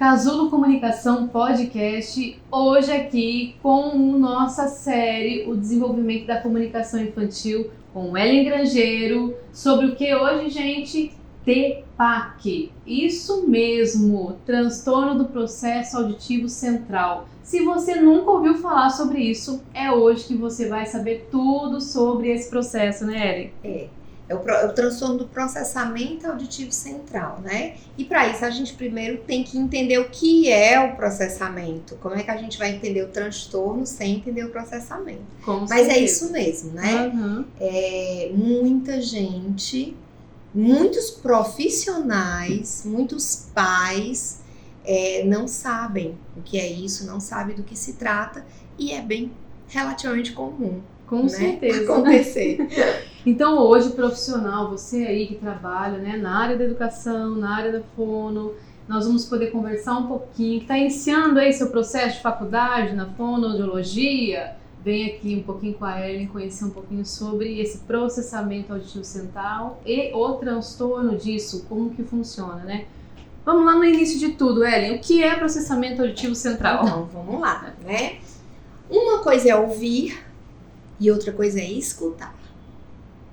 Casulo Comunicação Podcast, hoje aqui com nossa série O Desenvolvimento da Comunicação Infantil, com Ellen Grangeiro, sobre o que hoje, gente? TPAC. Isso mesmo, transtorno do processo auditivo central. Se você nunca ouviu falar sobre isso, é hoje que você vai saber tudo sobre esse processo, né, Ellen? É o transtorno do processamento auditivo central, né? E para isso a gente primeiro tem que entender o que é o processamento. Como é que a gente vai entender o transtorno sem entender o processamento? Mas é isso mesmo, né? Uhum. Muita gente, muitos profissionais, muitos pais não sabem o que é isso, não sabem do que se trata e é bem relativamente comum. Com certeza. Acontecer. Então hoje, profissional, você aí que trabalha, né, na área da educação, na área da fono, nós vamos poder conversar um pouquinho, que está iniciando aí seu processo de faculdade na fonoaudiologia, vem aqui um pouquinho com a Ellen conhecer um pouquinho sobre esse processamento auditivo central e o transtorno disso, como que funciona, né? Vamos lá no início de tudo, Ellen, o que é processamento auditivo central? Então, vamos lá, né? Uma coisa é ouvir e outra coisa é escutar,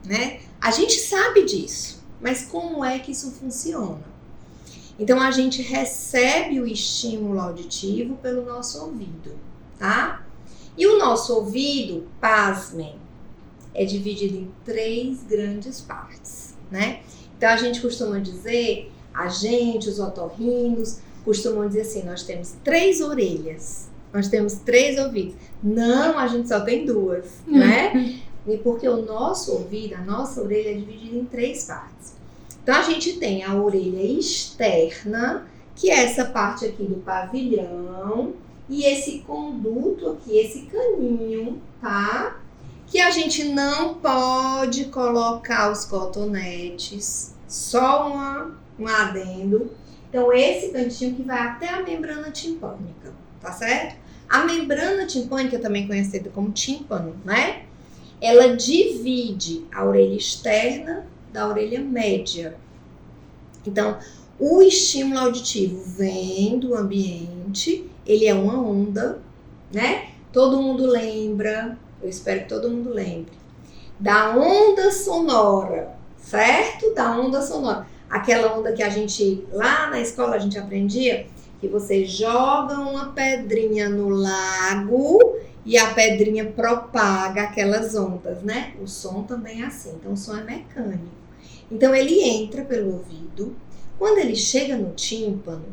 né? A gente sabe disso, mas como é que isso funciona? Então, a gente recebe o estímulo auditivo pelo nosso ouvido, tá? E o nosso ouvido, pasmem, é dividido em 3 grandes partes, né? Então, a gente costuma dizer, os otorrinos, costumam dizer assim, nós temos 3 orelhas. Nós temos 3 ouvidos. Não, a gente só tem 2, né? E porque o nosso ouvido, a nossa orelha é dividida em 3 partes. Então, a gente tem a orelha externa, que é essa parte aqui do pavilhão, e esse conduto aqui, esse caninho, tá? Que a gente não pode colocar os cotonetes, só um adendo. Então, esse cantinho que vai até a membrana timpânica, tá certo? A membrana timpânica, também conhecida como tímpano, né? Ela divide a orelha externa da orelha média. Então, o estímulo auditivo vem do ambiente, ele é uma onda, né? Todo mundo lembra, eu espero que todo mundo lembre, da onda sonora, certo? Da onda sonora. Aquela onda que a gente, lá na escola, a gente aprendia, que você joga uma pedrinha no lago e a pedrinha propaga aquelas ondas, né? O som também é assim, então o som é mecânico. Então ele entra pelo ouvido, quando ele chega no tímpano,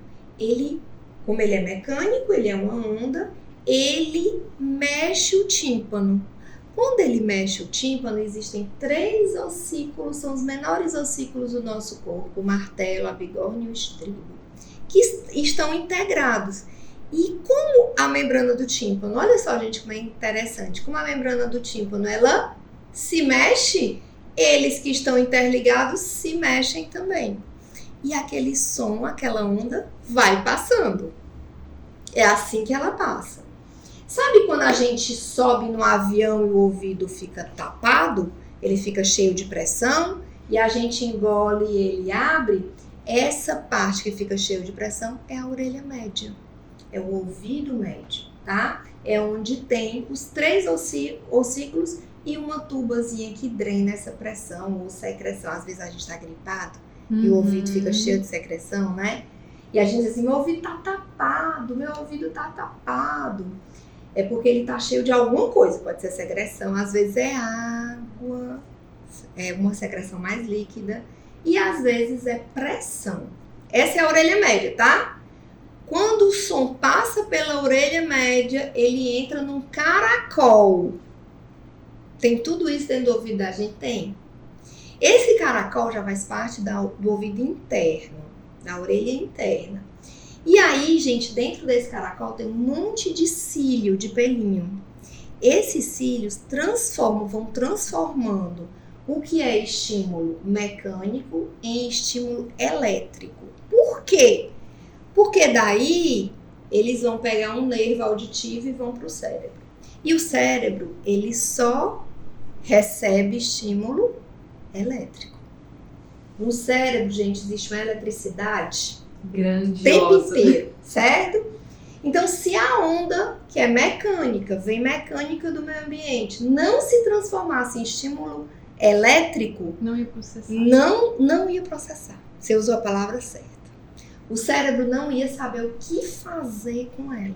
como ele é mecânico, ele é uma onda, ele mexe o tímpano. Quando ele mexe o tímpano, existem 3 ossículos, são os menores ossículos do nosso corpo, o martelo, a bigorna e o estribo, que estão integrados. E como a membrana do tímpano, olha só, gente, como é interessante, como a membrana do tímpano, ela se mexe, eles que estão interligados se mexem também. E aquele som, aquela onda, vai passando. É assim que ela passa. Sabe quando a gente sobe no avião e o ouvido fica tapado? Ele fica cheio de pressão e a gente engole e ele abre? Essa parte que fica cheia de pressão é a orelha média, é o ouvido médio, tá? É onde tem os 3 ossículos e uma tubazinha que drena essa pressão ou secreção. Às vezes a gente tá gripado e o ouvido fica cheio de secreção, né? E a gente diz assim, meu ouvido tá tapado, meu ouvido tá tapado. É porque ele tá cheio de alguma coisa, pode ser secreção, às vezes é água, é uma secreção mais líquida. E às vezes é pressão. Essa é a orelha média, tá? Quando o som passa pela orelha média, ele entra num caracol. Tem tudo isso dentro do ouvido da gente? Tem. Esse caracol já faz parte do ouvido interno, da orelha interna. E aí, gente, dentro desse caracol tem um monte de cílio, de pelinho. Esses cílios vão transformando o que é estímulo mecânico em estímulo elétrico. Por quê? Porque daí eles vão pegar um nervo auditivo e vão para o cérebro. E o cérebro, ele só recebe estímulo elétrico. No cérebro, gente, existe uma eletricidade tempo Grandiosa. inteiro, certo? Então, se a onda, que é mecânica, vem mecânica do meio ambiente, não se transformasse em estímulo elétrico, Não ia processar. não ia processar. Você usou a palavra certa. O cérebro não ia saber o que fazer com ela,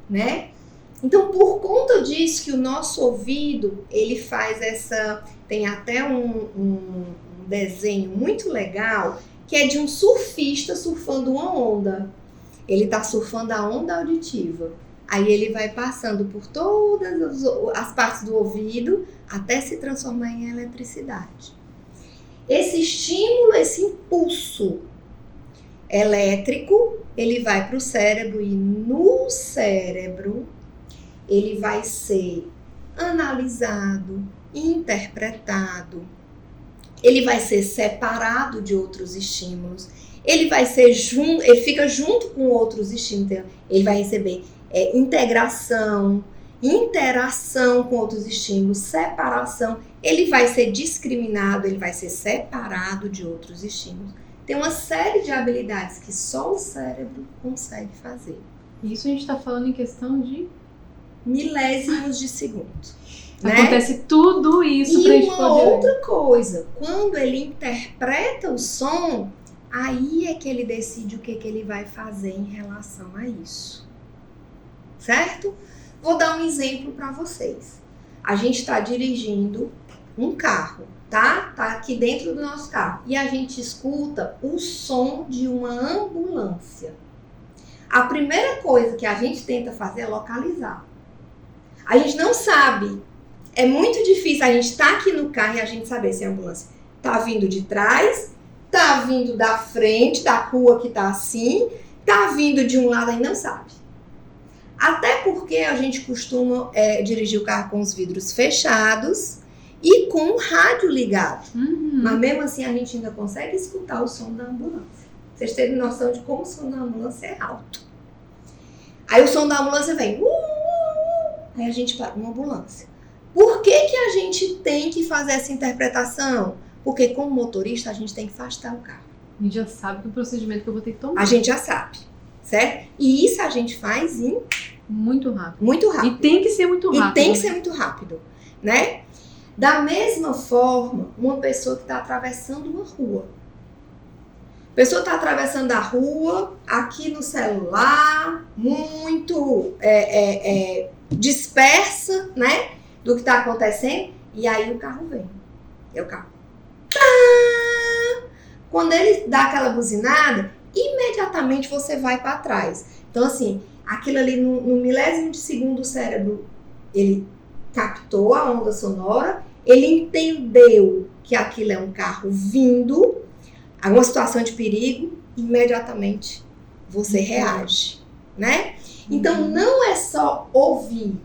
né? Então, por conta disso que o nosso ouvido, ele faz essa... Tem até um desenho muito legal, que é de um surfista surfando uma onda. Ele está surfando a onda auditiva. Aí ele vai passando por todas as partes do ouvido até se transformar em eletricidade. Esse estímulo, esse impulso elétrico, ele vai para o cérebro e no cérebro ele vai ser analisado, interpretado, ele vai ser separado de outros estímulos, ele vai ser ele fica junto com outros estímulos, ele vai receber integração, interação com outros estímulos, separação, ele vai ser discriminado, ele vai ser separado de outros estímulos. Tem uma série de habilidades que só o cérebro consegue fazer. Isso a gente está falando em questão de... milésimos de segundo. Né? Acontece tudo isso pra E gente uma poder... outra coisa, quando ele interpreta o som, aí é que ele decide o que ele vai fazer em relação a isso. Certo? Vou dar um exemplo para vocês. A gente está dirigindo um carro, tá? Tá aqui dentro do nosso carro. E a gente escuta o som de uma ambulância. A primeira coisa que a gente tenta fazer é localizar. A gente não sabe. É muito difícil a gente estar aqui no carro e a gente saber se a ambulância tá vindo de trás, tá vindo da frente, da rua que tá assim, tá vindo de um lado, aí não sabe. Até porque a gente costuma dirigir o carro com os vidros fechados e com o rádio ligado. Mas mesmo assim a gente ainda consegue escutar o som da ambulância. Vocês terem noção de como o som da ambulância é alto. Aí o som da ambulância vem. Aí a gente para, uma ambulância. Por que a gente tem que fazer essa interpretação? Porque como motorista a gente tem que afastar o carro. A gente já sabe do procedimento que eu vou ter que tomar. A gente já sabe, certo? E isso a gente faz muito rápido. muito rápido. E tem que ser muito rápido. E tem que ser muito rápido, né? Da mesma forma, uma pessoa que está atravessando uma rua. A pessoa está atravessando a rua, aqui no celular, muito dispersa, né? Do que está acontecendo. E aí o carro vem. É o carro. Tá! Quando ele dá aquela buzinada, imediatamente você vai para trás. Então, assim, aquilo ali no milésimo de segundo o cérebro, ele captou a onda sonora, ele entendeu que aquilo é um carro vindo, alguma situação de perigo, imediatamente você reage, né? Então, não é só ouvir,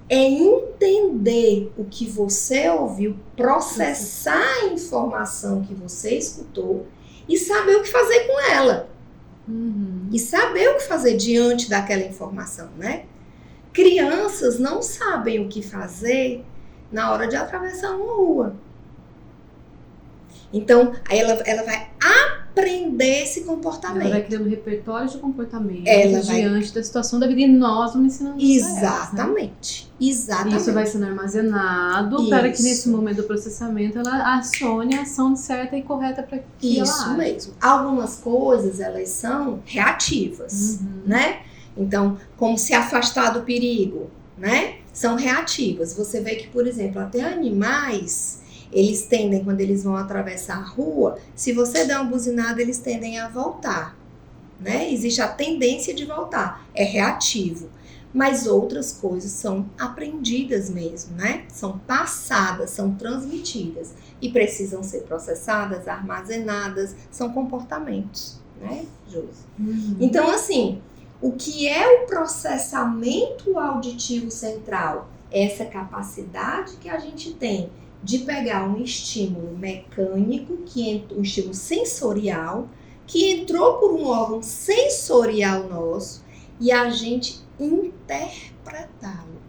é entender o que você ouviu, processar a informação que você escutou e saber o que fazer com ela. E saber o que fazer diante daquela informação, né? Crianças não sabem o que fazer na hora de atravessar uma rua. Então, aí ela vai aprender esse comportamento. Ela vai criando repertório de comportamento diante da situação da vida e nós vamos ensinando isso a elas, né? Exatamente. Isso vai sendo armazenado para que nesse momento do processamento ela acione a ação certa e correta para que ela Isso age. mesmo. Algumas coisas, elas são reativas, né? Então, como se afastar do perigo, né? São reativas. Você vê que, por exemplo, até animais, eles tendem, quando eles vão atravessar a rua, se você der uma buzinada, eles tendem a voltar, né? Existe a tendência de voltar. É reativo. Mas outras coisas são aprendidas mesmo, né? São passadas, são transmitidas e precisam ser processadas, armazenadas, são comportamentos, né, Josi? Então, assim, o que é o processamento auditivo central? Essa capacidade que a gente tem de pegar um estímulo mecânico, um estímulo sensorial, que entrou por um órgão sensorial nosso e a gente interpretá-lo.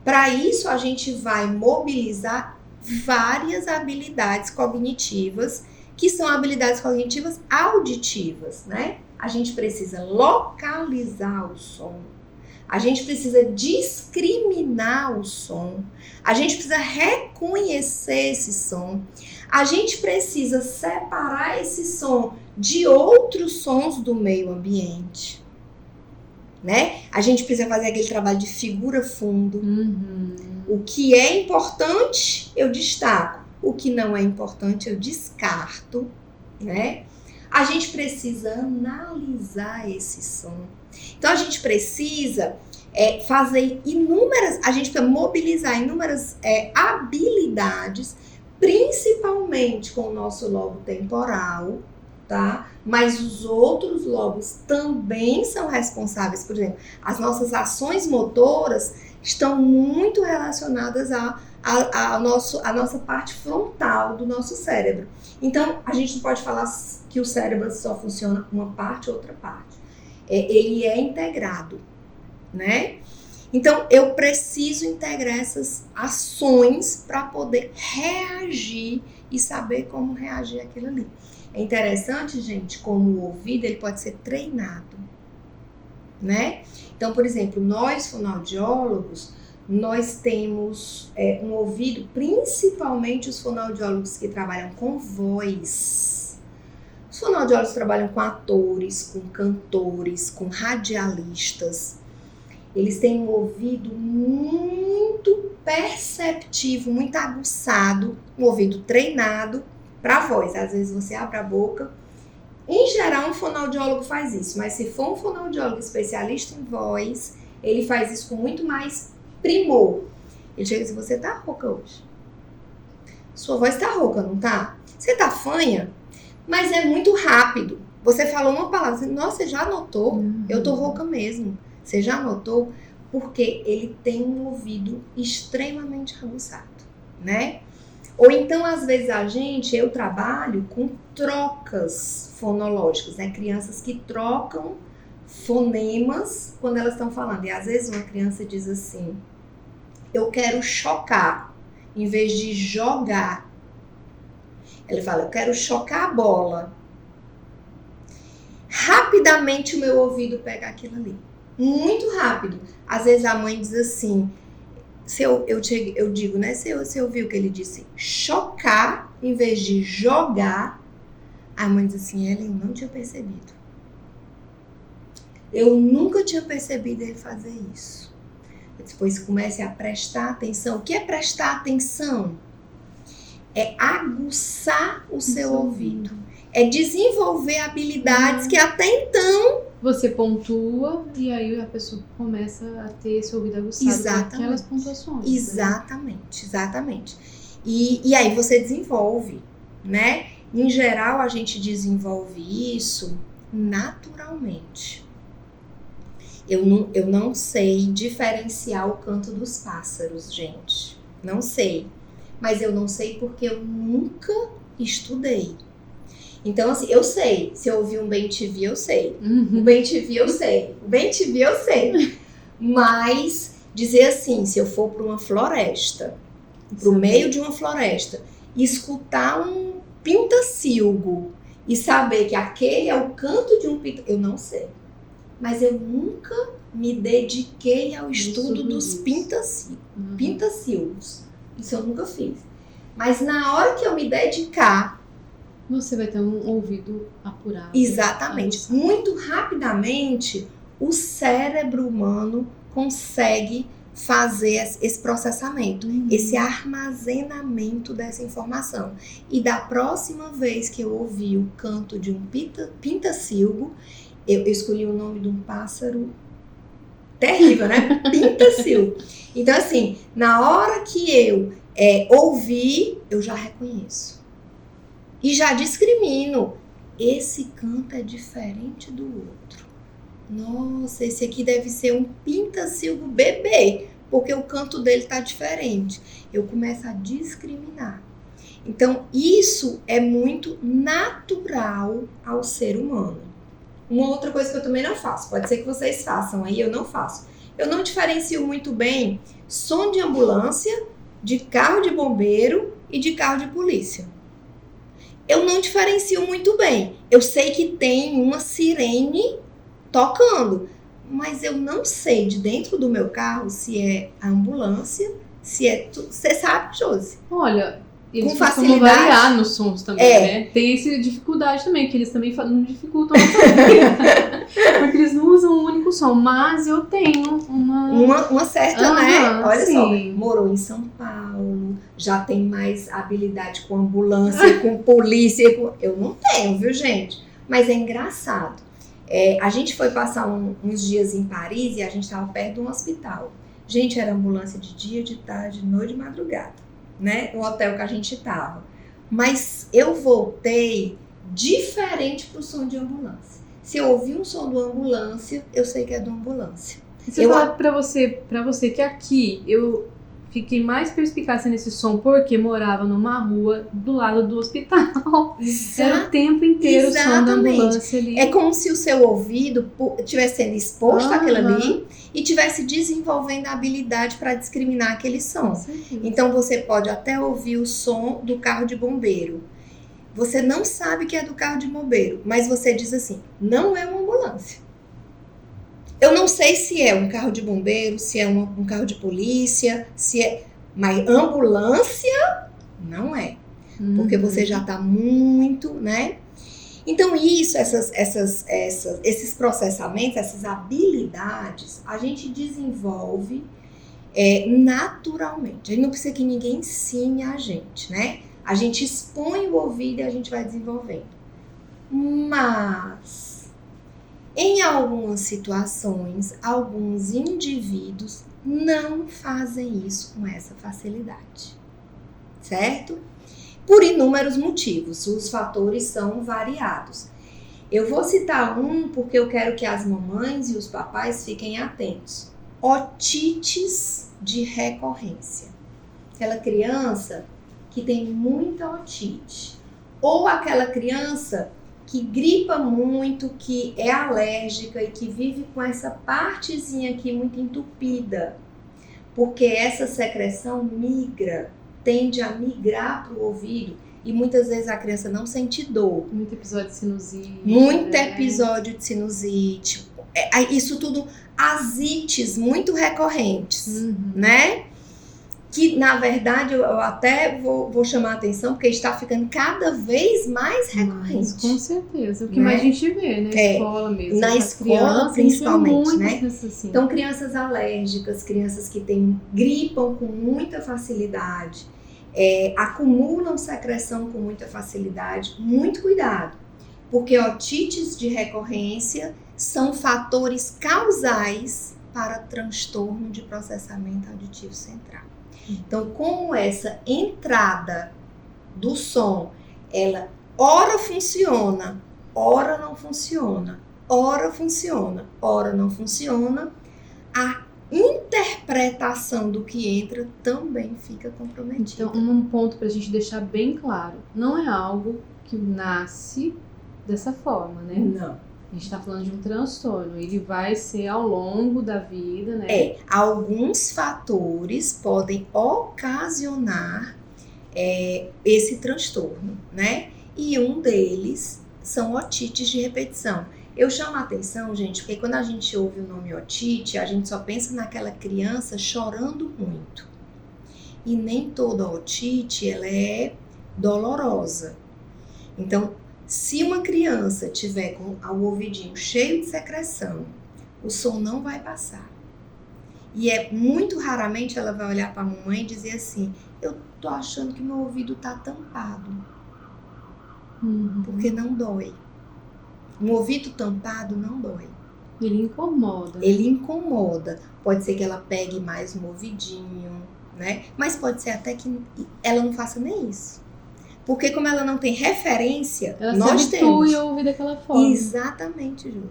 Para isso, a gente vai mobilizar várias habilidades cognitivas que são habilidades cognitivas auditivas, né? A gente precisa localizar o som, a gente precisa discriminar o som, a gente precisa reconhecer esse som, a gente precisa separar esse som de outros sons do meio ambiente, né? A gente precisa fazer aquele trabalho de figura-fundo. O que é importante, eu destaco. O que não é importante, eu descarto, né? A gente precisa analisar esse som. Então, a gente precisa fazer a gente precisa mobilizar inúmeras habilidades, principalmente com o nosso lobo temporal, tá? Mas os outros lobos também são responsáveis. Por exemplo, as nossas ações motoras estão muito relacionadas à nossa parte frontal do nosso cérebro. Então, a gente não pode falar que o cérebro só funciona uma parte ou outra parte. Ele é integrado, né? Então, eu preciso integrar essas ações para poder reagir e saber como reagir àquilo ali. É interessante, gente, como o ouvido ele pode ser treinado, né? Então, por exemplo, nós fonoaudiólogos, nós temos um ouvido, principalmente os fonoaudiólogos que trabalham com voz. Os fonoaudiólogos trabalham com atores, com cantores, com radialistas. Eles têm um ouvido muito perceptivo, muito aguçado, um ouvido treinado para voz. Às vezes você abre a boca. Em geral, um fonoaudiólogo faz isso, mas se for um fonoaudiólogo especialista em voz, ele faz isso com muito mais primor. Ele chega e diz, você tá rouca hoje. Sua voz tá rouca, não tá? Você tá fanha? Mas é muito rápido. Você falou uma palavra, nossa, você já notou? Eu tô rouca mesmo. Você já notou? Porque ele tem um ouvido extremamente aguçado, né? Ou então, às vezes, eu trabalho com trocas fonológicas, né? Crianças que trocam fonemas quando elas estão falando. E às vezes uma criança diz assim, eu quero chocar, em vez de jogar. Ela fala, eu quero chocar a bola. Rapidamente o meu ouvido pega aquilo ali. Muito rápido. Às vezes a mãe diz assim, eu digo, né? Você ouviu o que ele disse? Chocar em vez de jogar. A mãe diz assim, Ellen, eu não tinha percebido. Eu nunca tinha percebido ele fazer isso. Depois comece a prestar atenção. O que é prestar atenção? É aguçar o seu ouvido. É desenvolver habilidades que até então... Você pontua e aí a pessoa começa a ter esse ouvido aguçado com aquelas pontuações. Exatamente, né? Exatamente. E aí você desenvolve, né? Em geral, a gente desenvolve isso naturalmente. Eu não sei diferenciar o canto dos pássaros, gente. Não sei. Mas eu não sei porque eu nunca estudei. Então, assim, eu sei. Se eu ouvir um bem-te-vi, eu sei. O bem-te-vi, eu sei. O bem-te-vi, eu sei. Mas, dizer assim, se eu for para uma floresta, para o meio de uma floresta, escutar um pintacilgo e saber que aquele é o canto de um pintacilgo, eu não sei. Mas eu nunca me dediquei ao estudo dos pintacilgos. Isso eu nunca fiz. Mas na hora que eu me dedicar... Você vai ter um ouvido apurado. Exatamente. Muito rapidamente, o cérebro humano consegue fazer esse processamento, esse armazenamento dessa informação. E da próxima vez que eu ouvir o canto de um pintacilgo, eu escolhi o nome de um pássaro terrível, né? Pintacilgo. Então, assim, na hora que eu ouvir, eu já reconheço. E já discrimino. Esse canto é diferente do outro. Nossa, esse aqui deve ser um pintacilgo bebê, porque o canto dele tá diferente. Eu começo a discriminar. Então, isso é muito natural ao ser humano. Uma outra coisa que eu também não faço, pode ser que vocês façam, aí eu não faço. Eu não diferencio muito bem som de ambulância, de carro de bombeiro e de carro de polícia. eu não diferencio muito bem. Eu sei que tem uma sirene tocando, mas eu não sei de dentro do meu carro se é a ambulância, se é... Você sabe, Josi? Olha, eles Com costumam facilidade. variar nos sons também, né? Tem essa dificuldade também, que eles também não dificultam a nossa vida. Porque eles não usam um único som. Mas eu tenho Uma certa, né? Olha sim. só, morou em São Paulo, já tem mais habilidade com ambulância, com polícia. Eu não tenho, viu, gente? Mas é engraçado. A gente foi passar uns dias em Paris e a gente estava perto de um hospital. Gente, era ambulância de dia, de tarde, de noite, de madrugada, né? No hotel que a gente estava. Mas eu voltei diferente pro som de ambulância. Se eu ouvir um som de ambulância, eu sei que é de ambulância. E se eu falar pra você que aqui eu fiquei mais perspicaz nesse som porque morava numa rua do lado do hospital. Era o tempo inteiro o som da ambulância ali. É como se o seu ouvido estivesse sendo exposto àquilo ali e estivesse desenvolvendo a habilidade para discriminar aquele som. Então você pode até ouvir o som do carro de bombeiro. Você não sabe que é do carro de bombeiro, mas você diz assim, não é uma ambulância. Eu não sei se é um carro de bombeiro, se é um carro de polícia, mas ambulância não é. Porque você já está muito, né? Então isso, esses processamentos, essas habilidades, a gente desenvolve naturalmente. A gente não precisa que ninguém ensine a gente, né? A gente expõe o ouvido e a gente vai desenvolvendo. Mas, em algumas situações, alguns indivíduos não fazem isso com essa facilidade, certo? Por inúmeros motivos, os fatores são variados. Eu vou citar um porque eu quero que as mamães e os papais fiquem atentos. Otites de recorrência. Aquela criança que tem muita otite. Ou aquela criança que gripa muito, que é alérgica e que vive com essa partezinha aqui muito entupida. Porque essa secreção tende a migrar para o ouvido e muitas vezes a criança não sente dor. Muito episódio de sinusite. Episódio de sinusite. Isso tudo, asites muito recorrentes, né? Que, na verdade, eu até vou chamar a atenção, porque está ficando cada vez mais recorrente. Com certeza. O que mais a gente vê, né? Na escola mesmo. Na escola, principalmente, né? Assim. Então, crianças alérgicas, crianças que gripam com muita facilidade, acumulam secreção com muita facilidade. Muito cuidado, porque otites de recorrência são fatores causais para transtorno de processamento auditivo central. Então, como essa entrada do som, ela ora funciona, ora não funciona, ora funciona, ora não funciona, a interpretação do que entra também fica comprometida. Então, um ponto para a gente deixar bem claro, não é algo que nasce dessa forma, né? Não. A gente está falando de um transtorno, ele vai ser ao longo da vida, né? Alguns fatores podem ocasionar esse transtorno, né? E um deles são otites de repetição. Eu chamo a atenção, gente, porque quando a gente ouve o nome otite, a gente só pensa naquela criança chorando muito. E nem toda otite, ela é dolorosa. Então, se uma criança tiver com o ouvidinho cheio de secreção, o som não vai passar. E muito raramente ela vai olhar para a mamãe e dizer assim, eu tô achando que meu ouvido tá tampado. Porque não dói. Um ouvido tampado não dói. Ele incomoda. Ele incomoda. Pode ser que ela pegue mais um ouvidinho, né? Mas pode ser até que ela não faça nem isso. Porque como ela não tem referência, nós temos. Ela se ouvir daquela forma. Exatamente, Júlia.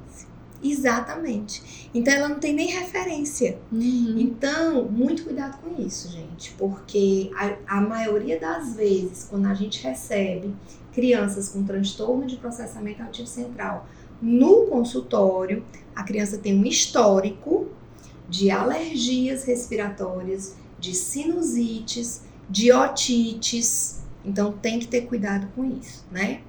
Exatamente. Então ela não tem nem referência. Então, muito cuidado com isso, gente. Porque a maioria das vezes, quando a gente recebe crianças com transtorno de processamento auditivo central no consultório, a criança tem um histórico de alergias respiratórias, de sinusites, de otites, Então, tem que ter cuidado com isso, né?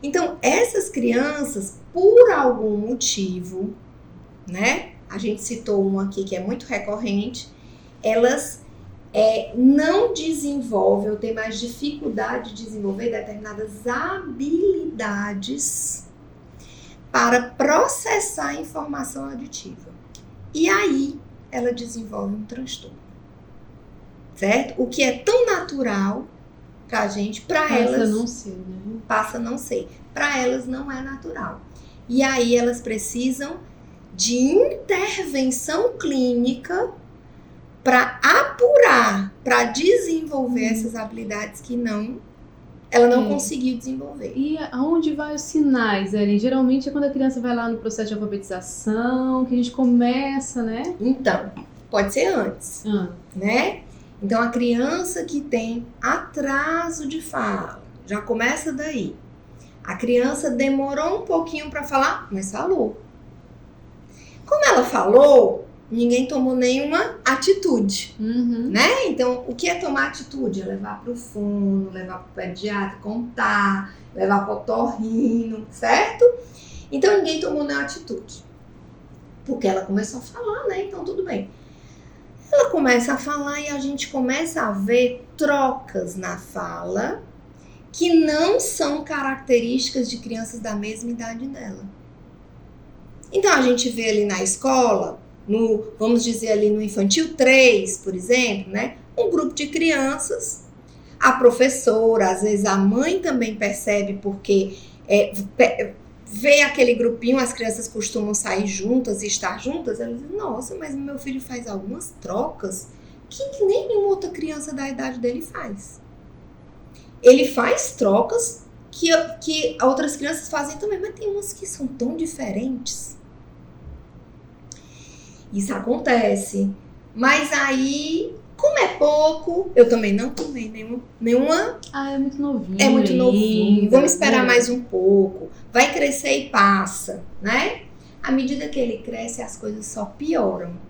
Então, essas crianças, por algum motivo, né? A gente citou uma aqui que é muito recorrente, elas não desenvolvem ou têm mais dificuldade de desenvolver determinadas habilidades para processar a informação auditiva. E aí, ela desenvolve um transtorno, certo? O que é tão natural pra gente, pra elas... não ser, né? Passa a não ser. Pra elas não é natural. E aí, elas precisam de intervenção clínica para apurar, para desenvolver essas habilidades que ela não conseguiu desenvolver. E aonde vai os sinais, Ellen? Geralmente é quando a criança vai lá no processo de alfabetização, que a gente começa, né? Então, pode ser antes, né? Então, a criança que tem atraso de fala, já começa daí. A criança demorou um pouquinho para falar, mas falou. Como ela falou, ninguém tomou nenhuma atitude, né? Então, o que é tomar atitude? É levar para o fono, levar para o pediatra, contar, levar para o otorrino, certo? Então, ninguém tomou nenhuma atitude. Porque ela começou a falar, né? Então, tudo bem. Ela começa a falar e a gente começa a ver trocas na fala que não são características de crianças da mesma idade dela. Então, a gente vê ali na escola, vamos dizer ali no infantil 3, por exemplo, né? Um grupo de crianças, a professora, às vezes a mãe também percebe, porque vê aquele grupinho, as crianças costumam sair juntas e estar juntas, ela diz, nossa, mas meu filho faz algumas trocas que nenhuma outra criança da idade dele faz. Ele faz trocas que outras crianças fazem também, mas tem umas que são tão diferentes. Isso acontece. Mas aí, como é pouco, eu também não tomei nenhuma... é muito novinho. É muito novinho. Ainda, vamos esperar mais um pouco. Vai crescer e passa, né? À medida que ele cresce, as coisas só pioram.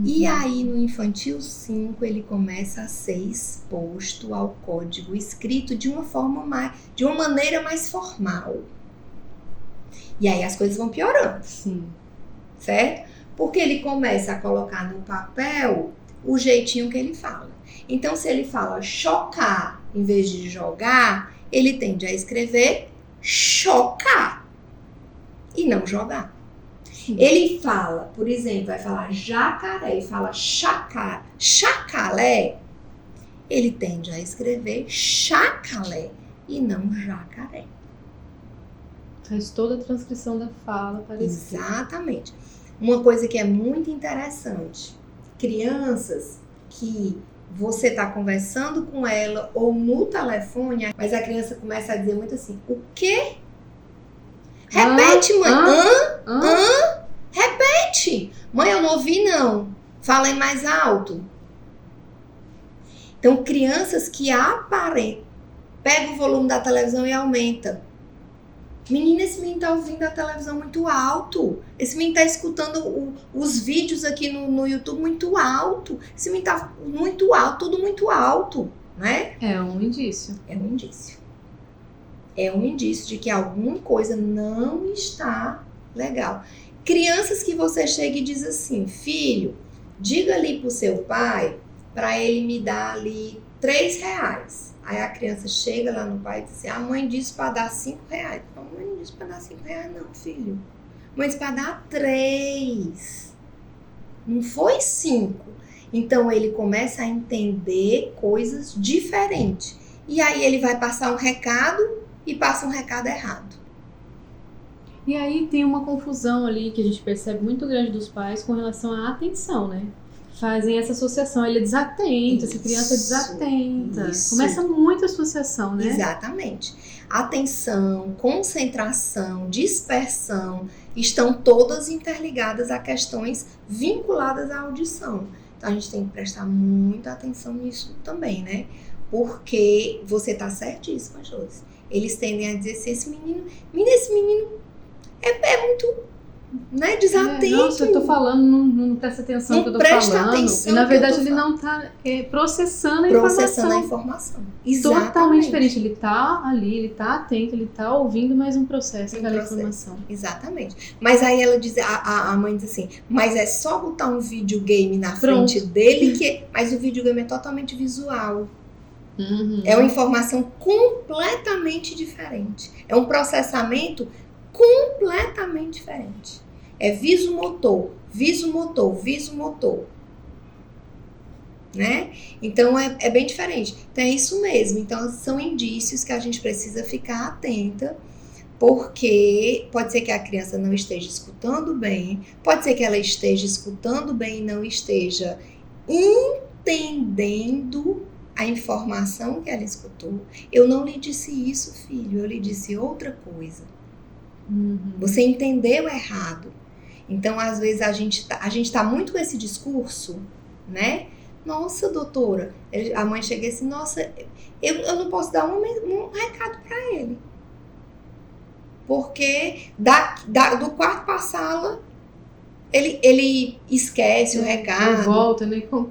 E aí, no infantil 5, ele começa a ser exposto ao código escrito de uma maneira mais formal. E aí as coisas vão piorando. Sim. Certo? Porque ele começa a colocar no papel o jeitinho que ele fala. Então, se ele fala chocar em vez de jogar, ele tende a escrever chocar e não jogar. Sim. Ele fala, por exemplo, vai falar jacaré e fala chacalé, ele tende a escrever chacalé e não jacaré. Faz toda a transcrição da fala para escrito. Exatamente. Uma coisa que é muito interessante, crianças que você está conversando com ela ou no telefone, mas a criança começa a dizer muito assim, o quê? Repete, mãe. Repete. Mãe, eu não ouvi, não. Falem mais alto. Então, crianças que aparentam, pega o volume da televisão e aumenta. Menina, esse menino tá ouvindo a televisão muito alto. Esse menino tá escutando os vídeos aqui no YouTube muito alto. Esse menino tá muito alto, tudo muito alto, né? É um indício. É um indício. É um indício de que alguma coisa não está legal. Crianças que você chega e diz assim, filho, diga ali pro seu pai para ele me dar ali R$3. Aí a criança chega lá no pai e diz assim, a mãe disse para dar R$5. A mãe não disse para dar R$5 não, filho. A mãe disse para dar 3. Não foi 5. Então ele começa a entender coisas diferentes. E aí ele vai passar um recado e passa um recado errado. E aí tem uma confusão ali que a gente percebe muito grande dos pais com relação à atenção, né? Fazem essa associação, ele é desatento, essa criança é desatenta. Começa muita associação, né? Exatamente. Atenção, concentração, dispersão, estão todas interligadas a questões vinculadas à audição. Então a gente tem que prestar muita atenção nisso também, né? Porque você tá certíssima, Josi. Eles tendem a dizer assim, esse menino é muito né, desatento. Nossa, eu tô falando, não presta atenção no que eu tô presta falando. atenção E na no que eu verdade tô ele não tá processando a processando a informação. informação. Totalmente Exatamente. diferente. Ele tá ali, ele tá atento, ele tá ouvindo, mas não processa aquela informação. Exatamente. Mas aí ela diz, a mãe diz assim, mas é só botar um videogame na Pronto. frente dele que. Mas o videogame é totalmente visual. Uhum. É uma informação completamente diferente. É um processamento completamente diferente. É visomotor, visomotor, visomotor. Né? Então é bem diferente. Então é isso mesmo. Então são indícios que a gente precisa ficar atenta, porque pode ser que a criança não esteja escutando bem, pode ser que ela esteja escutando bem e não esteja entendendo a informação que ela escutou. Eu não lhe disse isso, filho, eu lhe disse outra coisa. Você entendeu errado. Então, às vezes, a gente tá muito com esse discurso, né? Nossa, doutora, a mãe chega assim, nossa, eu não posso dar um recado para ele. Porque do quarto para a sala, ele esquece o recado. Volta, né? O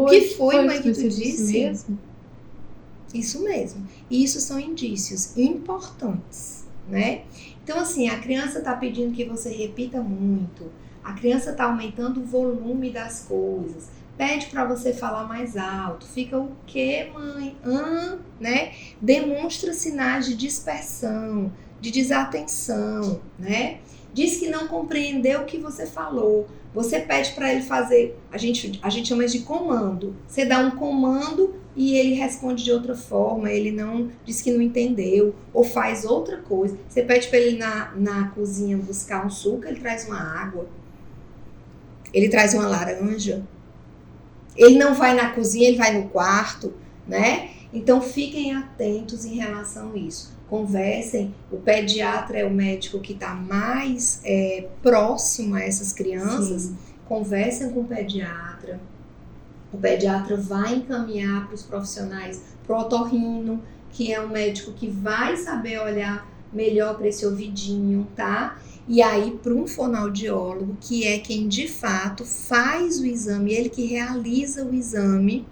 que foi, mãe, que tu disse? Mesmo? Isso mesmo. E isso são indícios importantes, né? Então, assim, a criança está pedindo que você repita muito. A criança está aumentando o volume das coisas. Pede para você falar mais alto. Fica o quê, mãe? Né? Demonstra sinais de dispersão, de desatenção, né? Diz que não compreendeu o que você falou. Você pede para ele fazer, a gente chama isso de comando. Você dá um comando e ele responde de outra forma, ele não diz que não entendeu, ou faz outra coisa. Você pede para ele ir na cozinha buscar um suco, ele traz uma água. Ele traz uma laranja. Ele não vai na cozinha, ele vai no quarto, né? Então, fiquem atentos em relação a isso. Conversem, o pediatra é o médico que está mais próximo a essas crianças. Sim. Conversem com o pediatra vai encaminhar para os profissionais, para o otorrino, que é um médico que vai saber olhar melhor para esse ouvidinho, tá? E aí para um fonoaudiólogo, que é quem de fato faz o exame, ele que realiza o exame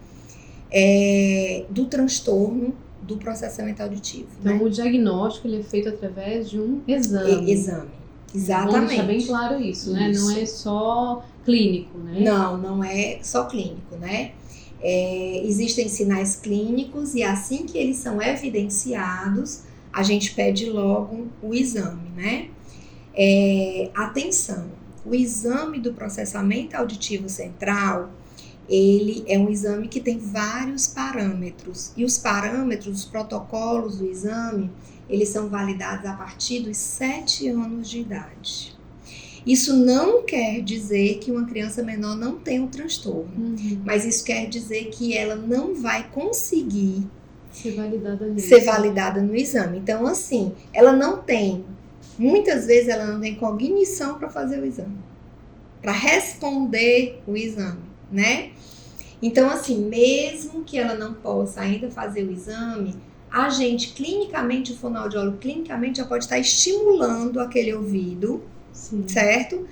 do transtorno do processamento auditivo. Então, né? O diagnóstico ele é feito através de um exame. Exame, exatamente. Vamos deixar bem claro isso, né? Não é só clínico, né? Não é só clínico, né? Existem sinais clínicos e assim que eles são evidenciados, a gente pede logo o exame, né? Atenção, o exame do processamento auditivo central, ele é um exame que tem vários parâmetros. E os parâmetros, os protocolos do exame, eles são validados a partir dos 7 anos de idade. Isso não quer dizer que uma criança menor não tem um transtorno, mas isso quer dizer que ela não vai conseguir ser validada no exame. Então, assim, ela não tem, muitas vezes ela não tem cognição para fazer o exame, para responder o exame, né? Então, assim, mesmo que ela não possa ainda fazer o exame, a gente, clinicamente, o fonoaudiólogo, clinicamente, já pode estar estimulando aquele ouvido, sim, certo?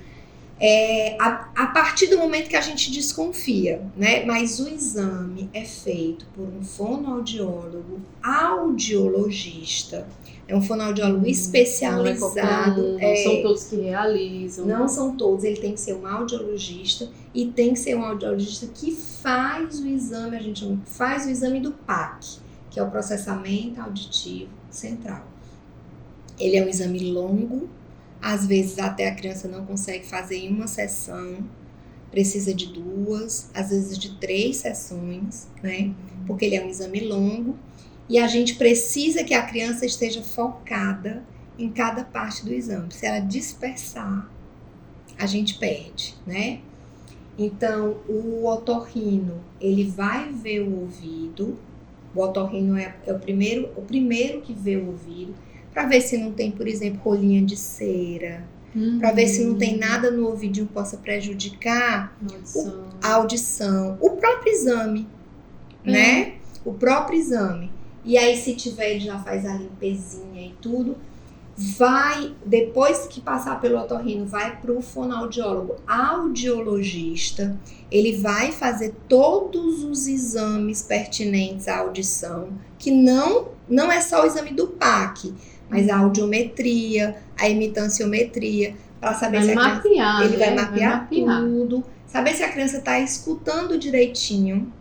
A partir do momento que a gente desconfia, né? Mas o exame é feito por um fonoaudiólogo audiologista. É um fonoaudiólogo especializado. Não são todos que realizam. Não são todos, ele tem que ser um audiologista e tem que ser um audiologista que faz o exame, a gente chama, faz o exame do PAC, que é o processamento auditivo central. Ele é um exame longo, às vezes até a criança não consegue fazer em uma sessão, precisa de 2, às vezes de 3 sessões, né? Porque ele é um exame longo. E a gente precisa que a criança esteja focada em cada parte do exame. Se ela dispersar, a gente perde, né? Então, o otorrino, ele vai ver o ouvido. O otorrino é o primeiro que vê o ouvido, para ver se não tem, por exemplo, rolinha de cera, para ver se não tem nada no ouvidinho que possa prejudicar a audição. O próprio exame, né? O próprio exame. E aí, se tiver, ele já faz a limpezinha e tudo. vai, depois que passar pelo otorrino, vai para o fonoaudiólogo audiologista, ele vai fazer todos os exames pertinentes à audição, que não é só o exame do PAC, mas a audiometria, a imitanciometria, para saber se a criança, ele vai mapear tudo, saber se a criança está escutando direitinho,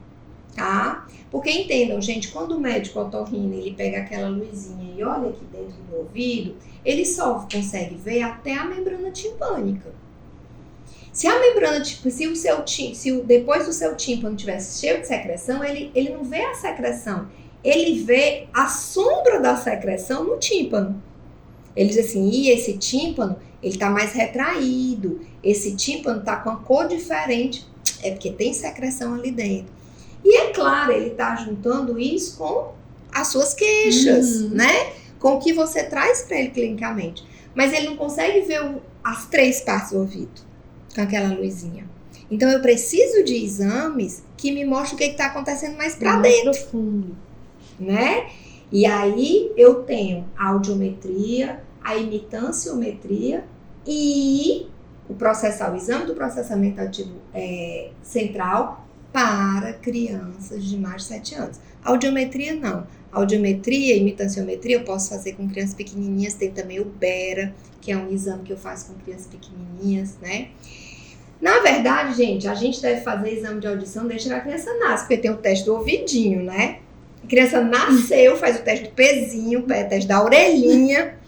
tá? Porque entendam, gente, quando o médico otorrino, ele pega aquela luzinha e olha aqui dentro do ouvido, ele só consegue ver até a membrana timpânica. Se a membrana, depois do seu tímpano tivesse cheio de secreção, ele não vê a secreção, ele vê a sombra da secreção no tímpano. Ele diz assim, e esse tímpano, ele tá mais retraído, esse tímpano tá com a cor diferente, é porque tem secreção ali dentro. E é claro, ele está juntando isso com as suas queixas, né? Com o que você traz para ele clinicamente. Mas ele não consegue ver as 3 partes do ouvido com aquela luzinha. Então eu preciso de exames que me mostrem o que está acontecendo mais para dentro. Profundo. Né? E aí eu tenho a audiometria, a imitanciometria e o exame do processamento auditivo central para crianças de mais de 7 anos. Audiometria não. Audiometria e imitanciometria eu posso fazer com crianças pequenininhas. Tem também o BERA, que é um exame que eu faço com crianças pequenininhas, né? Na verdade, gente, a gente deve fazer exame de audição desde que a criança nasce, porque tem o teste do ouvidinho, né? A criança nasceu, faz o teste do pezinho, o teste da orelhinha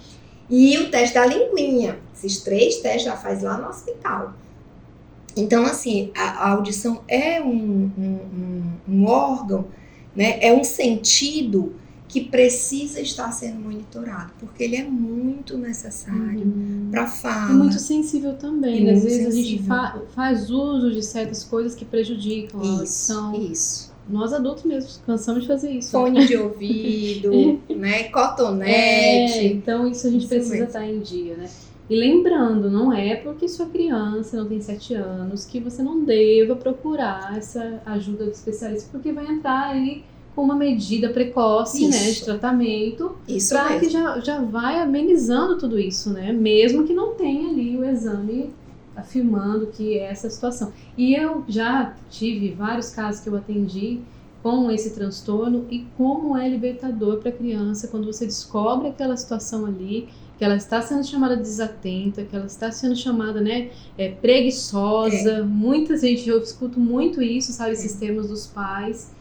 e o teste da linguinha. Esses 3 testes já faz lá no hospital. Então, assim, a audição é um órgão, né? É um sentido que precisa estar sendo monitorado, porque ele é muito necessário para fala. E muito sensível também, né? Às vezes a gente faz uso de certas coisas que prejudicam a audição. Isso. Nós adultos mesmo cansamos de fazer isso. Fone de ouvido, né? Cotonete. Então isso a gente precisa estar em dia, né? E lembrando, não é porque sua criança não tem 7 anos que você não deva procurar essa ajuda do especialista, porque vai entrar aí com uma medida precoce, né, de tratamento, para que já vai amenizando tudo isso, né? Mesmo que não tenha ali o exame afirmando que é essa situação. E eu já tive vários casos que eu atendi com esse transtorno e como é libertador para a criança quando você descobre aquela situação ali, que ela está sendo chamada desatenta, que ela está sendo chamada, né, preguiçosa. Muita gente, eu escuto muito isso, sabe, esses termos dos pais,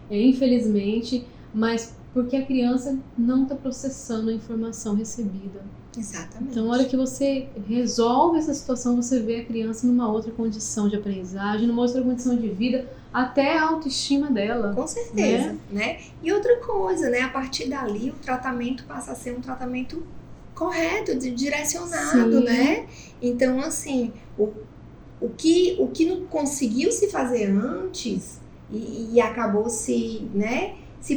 infelizmente, mas porque a criança não está processando a informação recebida. Exatamente. Então, na hora que você resolve essa situação, você vê a criança numa outra condição de aprendizagem, numa outra condição de vida, até a autoestima dela. Com certeza, né? E outra coisa, né? A partir dali, o tratamento passa a ser um tratamento correto, direcionado, né? Então, assim, o que não conseguiu se fazer antes e acabou se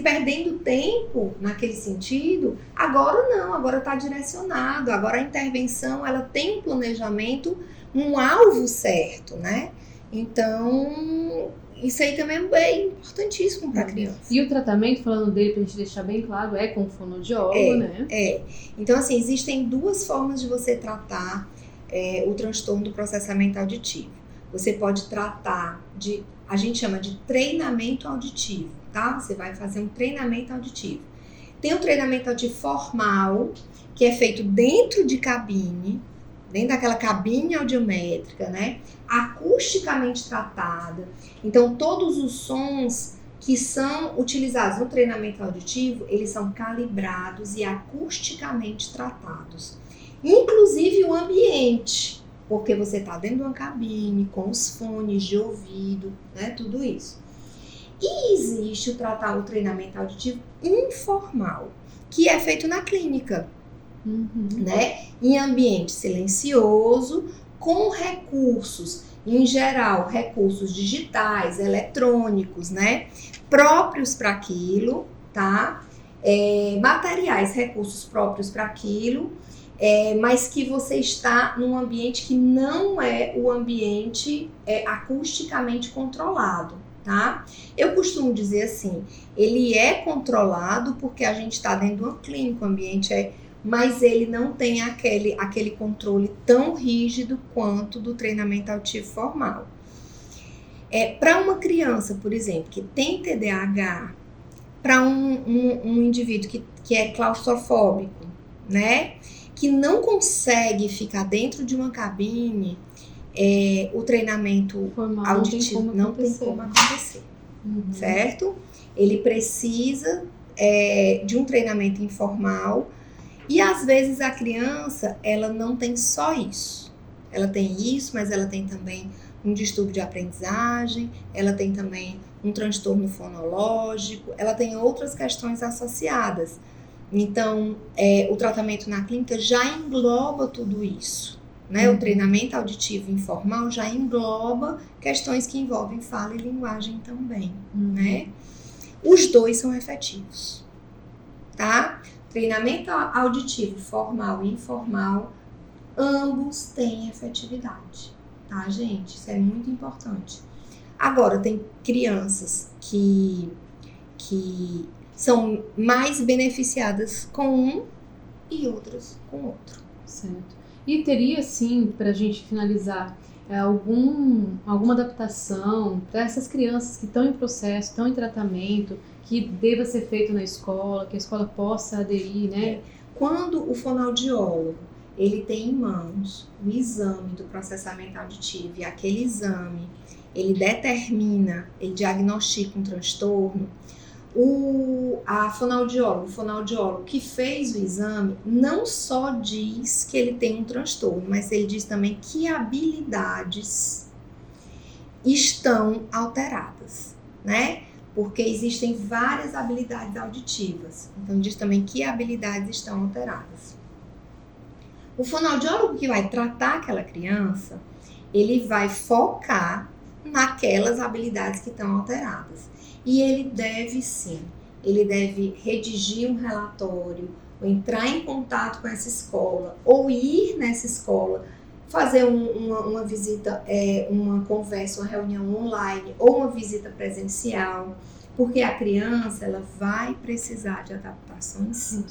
perdendo tempo naquele sentido, agora não, agora está direcionado, agora a intervenção, ela tem um planejamento, um alvo certo, né? Então, isso aí também é importantíssimo para a criança. E o tratamento, falando dele, para a gente deixar bem claro, é com fonoaudiólogo, né? Então, assim, existem 2 formas de você tratar o transtorno do processamento auditivo. Você pode tratar a gente chama de treinamento auditivo, tá? Você vai fazer um treinamento auditivo. Tem o treinamento auditivo formal, que é feito dentro de cabine, dentro daquela cabine audiométrica, né? Acusticamente tratada. Então, todos os sons que são utilizados no treinamento auditivo, eles são calibrados e acusticamente tratados. Inclusive o ambiente, porque você está dentro de uma cabine, com os fones de ouvido, né? Tudo isso. E existe o treinamento auditivo informal, que é feito na clínica, né? Em ambiente silencioso, com recursos, em geral, recursos digitais, eletrônicos, né? Próprios para aquilo, tá? Materiais, recursos próprios para aquilo, mas que você está num ambiente que não é o ambiente acusticamente controlado, tá? Eu costumo dizer assim, ele é controlado porque a gente está dentro de uma clínica, o ambiente é mas ele não tem aquele controle tão rígido quanto do treinamento auditivo formal. Para uma criança, por exemplo, que tem TDAH, para um indivíduo que é claustrofóbico, né, que não consegue ficar dentro de uma cabine, o treinamento Formal auditivo não tem como acontecer, certo? Ele precisa de um treinamento informal e às vezes a criança, ela não tem só isso. Ela tem isso, mas ela tem também um distúrbio de aprendizagem, ela tem também um transtorno fonológico, ela tem outras questões associadas. Então, o tratamento na clínica já engloba tudo isso, né? O treinamento auditivo informal já engloba questões que envolvem fala e linguagem também, né? Os dois são efetivos, tá? Treinamento auditivo formal e informal, ambos têm efetividade, tá, gente? Isso é muito importante. Agora, tem crianças que são mais beneficiadas com um e outras com outro. Certo. E teria, sim, para a gente finalizar, alguma adaptação para essas crianças que estão em processo, estão em tratamento, que deva ser feito na escola, que a escola possa aderir, né? Quando o fonoaudiólogo ele tem em mãos o exame do processamento auditivo e aquele exame ele determina, ele diagnostica um transtorno, o fonoaudiólogo que fez o exame não só diz que ele tem um transtorno, mas ele diz também que habilidades estão alteradas, né? Porque existem várias habilidades auditivas. Então, diz também que habilidades estão alteradas. O fonoaudiólogo que vai tratar aquela criança, ele vai focar naquelas habilidades que estão alteradas. E ele deve redigir um relatório, ou entrar em contato com essa escola, ou ir nessa escola, fazer uma visita, uma conversa, uma reunião online, ou uma visita presencial, porque a criança ela vai precisar de adaptações, sim.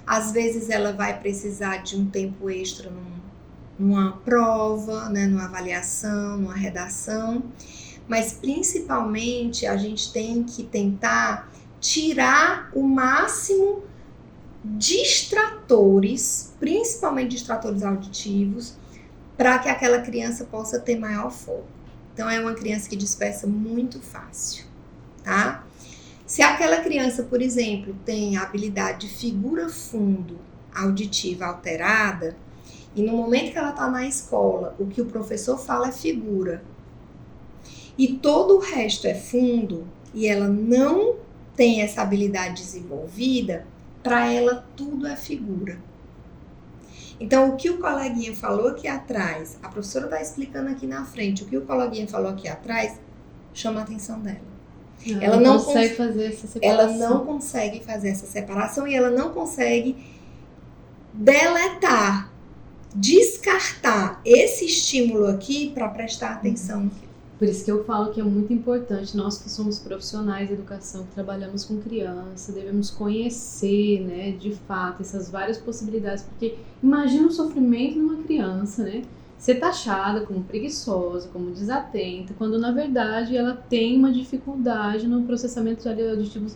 Às vezes ela vai precisar de um tempo extra numa prova, né, numa avaliação, numa redação, mas principalmente a gente tem que tentar tirar o máximo distratores, principalmente distratores auditivos, para que aquela criança possa ter maior foco. Então é uma criança que dispersa muito fácil, tá? Se aquela criança, por exemplo, tem a habilidade de figura-fundo auditiva alterada, e no momento que ela está na escola, o que o professor fala é figura, e todo o resto é fundo, e ela não tem essa habilidade desenvolvida, para ela tudo é figura. Então, o que o coleguinha falou aqui atrás, a professora está explicando aqui na frente, o que o coleguinha falou aqui atrás, chama a atenção dela. Ela não consegue fazer essa separação. Ela não consegue fazer essa separação e ela não consegue deletar, descartar esse estímulo aqui para prestar atenção. Por isso que eu falo que é muito importante, nós que somos profissionais de educação, que trabalhamos com criança, devemos conhecer, né, de fato, essas várias possibilidades, porque imagina o sofrimento de uma criança, né, ser taxada como preguiçosa, como desatenta, quando na verdade ela tem uma dificuldade no processamento auditivo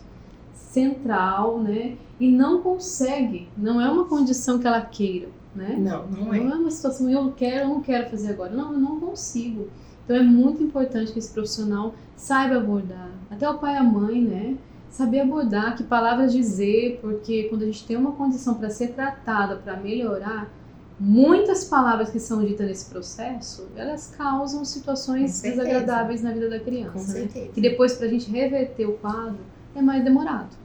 central, né, e não consegue, não é uma condição que ela queira, né? Não é uma situação, eu não quero fazer agora, não, eu não consigo. Então é muito importante que esse profissional saiba abordar, até o pai e a mãe, né? Saber abordar, que palavras dizer, porque quando a gente tem uma condição para ser tratada, para melhorar, muitas palavras que são ditas nesse processo, elas causam situações desagradáveis na vida da criança, né? E depois, para a gente reverter o quadro, é mais demorado.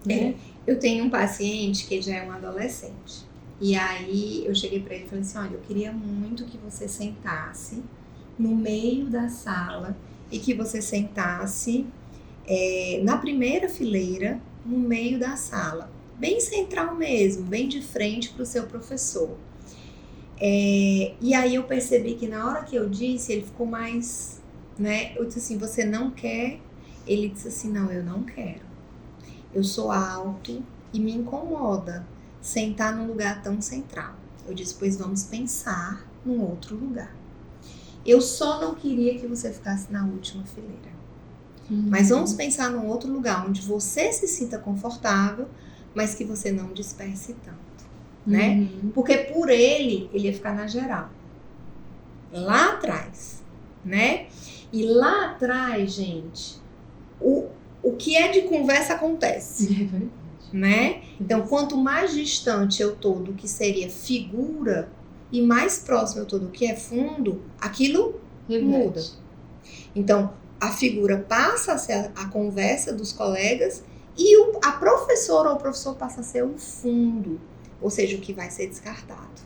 Né? Eu tenho um paciente que já é um adolescente, e aí eu cheguei para ele e falei assim, olha, eu queria muito que você sentasse no meio da sala e que você sentasse na primeira fileira, no meio da sala, bem central mesmo, bem de frente para o seu professor. E aí eu percebi que na hora que eu disse, ele ficou mais, né? Eu disse assim, você não quer? Ele disse assim, não, eu não quero. Eu sou alto e me incomoda sentar num lugar tão central. Eu disse, pois vamos pensar num outro lugar. Eu só não queria que você ficasse na última fileira. Mas vamos pensar num outro lugar onde você se sinta confortável, mas que você não disperse tanto, né? Porque por ele ia ficar na geral. Lá atrás, né? E lá atrás, gente, o que é de conversa acontece. É verdade. Né? Então, quanto mais distante eu tô do que seria figura e mais próximo eu tô do que é fundo, aquilo muda. Então, a figura passa a ser a conversa dos colegas e a professora ou o professor passa a ser o fundo, ou seja, o que vai ser descartado.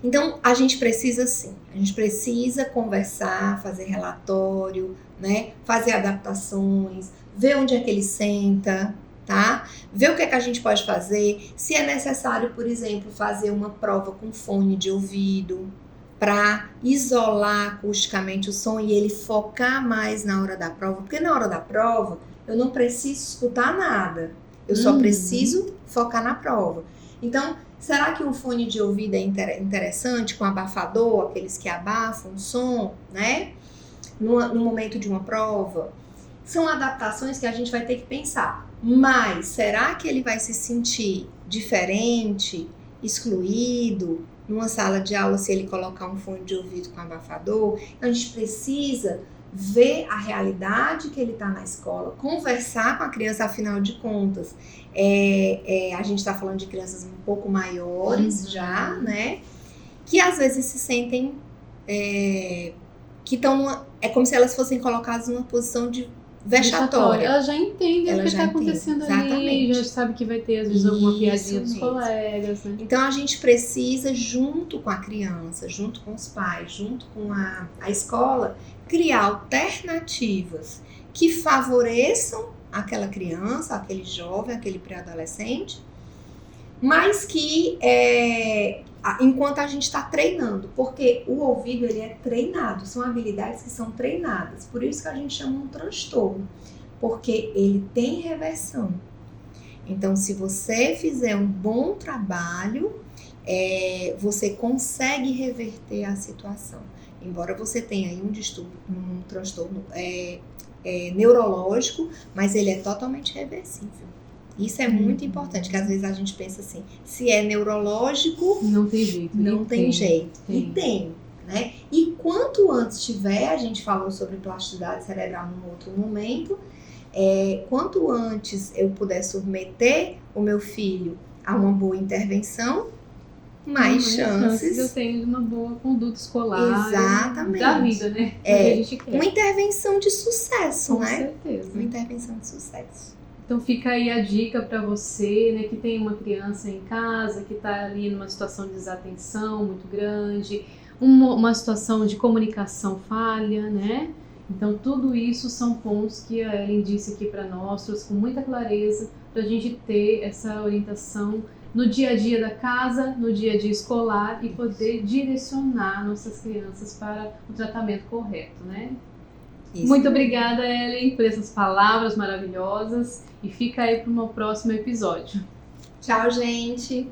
Então, a gente precisa sim, a gente precisa conversar, fazer relatório, né? Fazer adaptações, ver onde é que ele senta, tá? Ver o que é que a gente pode fazer, se é necessário, por exemplo, fazer uma prova com fone de ouvido, para isolar acusticamente o som e ele focar mais na hora da prova, porque na hora da prova eu não preciso escutar nada, eu só preciso focar na prova. Então, será que um fone de ouvido é interessante com abafador, aqueles que abafam o som, né? No momento de uma prova? São adaptações que a gente vai ter que pensar. Mas será que ele vai se sentir diferente, excluído, numa sala de aula se ele colocar um fone de ouvido com abafador? Então a gente precisa ver a realidade que ele está na escola, conversar com a criança, afinal de contas. A gente está falando de crianças um pouco maiores já, né? Que às vezes se sentem que estão... É como se elas fossem colocadas numa posição de vexatória. Ela já entende o que está acontecendo ali, já sabe que vai ter às vezes alguma piadinha dos colegas, né? Então a gente precisa, junto com a criança, junto com os pais, junto com a escola, criar alternativas que favoreçam aquela criança, aquele jovem, aquele pré-adolescente, mas que enquanto a gente está treinando, porque o ouvido ele é treinado, são habilidades que são treinadas, por isso que a gente chama um transtorno, porque ele tem reversão. Então, se você fizer um bom trabalho, você consegue reverter a situação. Embora você tenha aí um transtorno neurológico, mas ele é totalmente reversível. Isso é muito importante, que às vezes a gente pensa assim, se é neurológico... Não tem jeito. Não tem jeito. E tem, né? E quanto antes tiver, a gente falou sobre plasticidade cerebral num outro momento, quanto antes eu puder submeter o meu filho a uma boa intervenção, mais chances eu tenho de uma boa conduta escolar. Exatamente. Da vida, né? Que a gente quer. Uma intervenção de sucesso, Com né? certeza. Uma intervenção de sucesso. Então fica aí a dica para você, né, que tem uma criança em casa, que está ali numa situação de desatenção muito grande, uma situação de comunicação falha, né? Então tudo isso são pontos que a Ellen disse aqui para nós, trouxe com muita clareza, para a gente ter essa orientação no dia a dia da casa, no dia a dia escolar e poder direcionar nossas crianças para o tratamento correto, né? Isso. Muito obrigada, Ellen, por essas palavras maravilhosas e fica aí para um próximo episódio. Tchau, gente!